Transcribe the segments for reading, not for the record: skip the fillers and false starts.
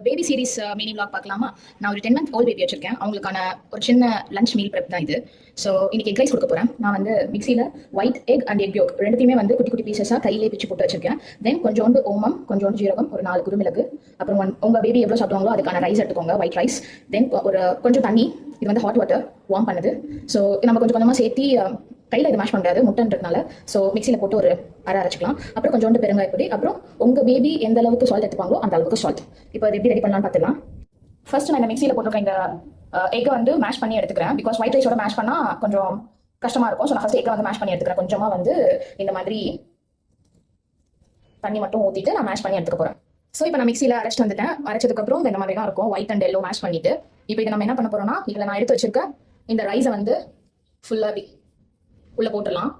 Baby series mini vlog பார்க்கலாமா? நான் ஒரு 10 month ஓல்ட் பேபி வச்சிருக்கேன். அவங்களுக்கான ஒரு சின்ன லஞ்ச் மீல் ப்ரெப் தான் இது. ஸோ இன்னைக்கு எக் ரைஸ் கொடுக்க போகிறேன். நான் வந்து மிக்சியில் white egg and egg yolk ரெண்டுத்தையுமே வந்து குட்டி குட்டி பீசஸாக கையிலே பிச்சு போட்டு வச்சிருக்கேன். தென் கொஞ்சோண்டு ஓமம், கொஞ்சோண்டு ஜீரகம், ஒரு 4 குருமிளகு, அப்புறம் உங்கள் பேபி எவ்வளோ சாப்பிடுவாங்களோ அதுக்கான ரைஸ் எடுத்துக்கோங்க, ஒயிட் ரைஸ். தென் ஒரு கொஞ்சம் தண்ணி, இது வந்து ஹாட் வாட்டர் வார்ம் பண்ணுது. ஸோ நம்ம கொஞ்சம் கொஞ்சமாக சேர்த்து கையில் இது மேஷ் பண்ணுறது முட்டைன்றதுனால ஸோ மிக்சியில் போட்டு ஒரு அரைச்சிக்கலாம். அப்புறம் கொஞ்சோண்டு பெருங்காயப்பொடி, அப்புறம் உங்கள் பேபி எந்த அளவுக்கு சால்ட் எடுத்துப்பாங்களோ அந்த அளவுக்கு சால்ட். இப்போ அது எப்படி ரெடி பண்ணலாம்னு பார்த்துக்கலாம். ஃபர்ஸ்ட் நான் இந்த மிக்சியில் போட்டிருக்கேன் இந்த எக்கை வந்து மேஷ் பண்ணி எடுத்துக்கிறேன். பிகாஸ் ஒயிட் ரைஸோட மேஷ் பண்ணால் கொஞ்சம் கஷ்டமாக இருக்கும். ஸோ நான் ஃபர்ஸ்ட் எக்கை வந்து மேஷ் பண்ணி எடுத்துக்கிறேன். கொஞ்சமாக வந்து இந்த மாதிரி தண்ணி மட்டும் ஊற்றிட்டு நான் மேஷ் பண்ணி எடுத்துக்க போகிறேன். ஸோ இப்போ நான் மிக்சியில் அரைச்சிட்டு வந்துட்டேன். அரைச்சதுக்கப்புறம் இந்த மாதிரி தான் இருக்கும், ஒயிட் அண்ட் எல்லோ மேஷ் பண்ணிட்டு. இப்போ இதை நம்ம என்ன பண்ண போகிறோம்னா, இதில் நான் எடுத்து வச்சிருக்க இந்த ரைஸை வந்து ஃபுல்லாக உள்ளே போட்டுடலாம்.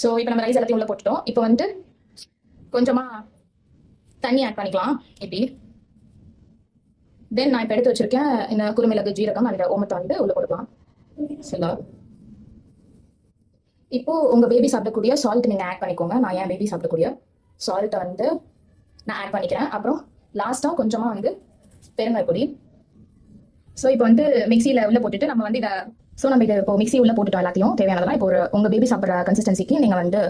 ஸோ இப்போ நம்ம ரைஸ் எல்லாத்தையும் உள்ளே போட்டுட்டோம். இப்போ வந்து கொஞ்சமாக தண்ணி ஆட் பண்ணிக்கலாம் இப்படி. தென் நான் இப்போ எடுத்து வச்சிருக்கேன் இந்த குருமிளகு, ஜீரகம் அந்த ஓமத்தை வந்து உள்ளே போட்டுக்கலாம். சரிங்களா? இப்போ உங்கள் பேபி சாப்பிடக்கூடிய சால்ட் நீங்கள் ஆட் பண்ணிக்கோங்க. நான் என் பேபி சாப்பிடக்கூடிய சால்ட்டை வந்து நான் ஆட் பண்ணிக்கிறேன். அப்புறம் லாஸ்ட்டாக கொஞ்சமாக வந்து பெருங்காய் பொடி. ஸோ இப்போ வந்து மிக்சியில் உள்ளே போட்டுட்டு நம்ம வந்து நம்ம இதை இப்போ மிக்சி உள்ளே போட்டுட்டோம் எல்லாத்தையும் தேவையானதெல்லாம். இப்போ உங்கள் பேபி சாப்பிட்ற கன்சிஸ்டன்சிக்கு நீங்கள் வந்து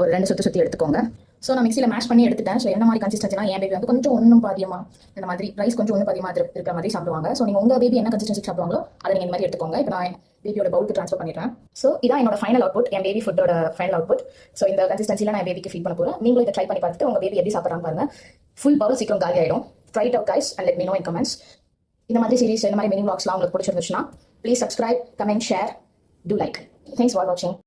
ஒரு 2 சுற்றி எடுத்துக்கோங்க. ஸோ நான் மிக்சியில் மேஷ் பண்ணி எடுத்துட்டேன். ஸோ என்ன மாதிரி கன்சிஸ்டன்சினா, என் பேபி வந்து கொஞ்சம் ஒன்றும் பாதியமாக இந்த மாதிரி ரைஸ் கொஞ்சம் ஒன்றும் பாதியமாக இருக்கிற மாதிரி சாப்பிடுவாங்க. ஸோ நீங்கள் உங்கள் பேபி என்ன கன்சிஸ்டன்சி சாப்பிடுவாங்களோ அதை நீங்கள் இந்த மாதிரி எடுத்துக்கோங்க. இப்போ நான் பேபியோட பவுலுக்கு ட்ரான்ஸ்ஃபர் பண்ணிடுறேன். ஸோ இதான் என்னோட ஃபைனல் அவுட்புட், என் பேபி ஃபுட்டோட ஃபைனல் அவுட்புட். ஸோ இந்த கன்சிஸ்டன்சியில் நான் பேபிக்கு ஃபீட் பண்ண போகிறேன். நீங்களும் இதை ட்ரை பண்ணி பார்த்துட்டு உங்கள் பேபி எப்படி சாப்பிட்றாங்க பாருங்க. ஃபுல் பவுல் சீக்கிரம் காலி ஆகிடும். Try it out guys and let me know in comments. இந்த மாதிரி சீரிஸ், இந்த மாதிரி மினி vlogsலாம் உங்களுக்கு பிடிச்சிருந்துச்சுன்னா please subscribe, comment, share, do like. Thanks for watching.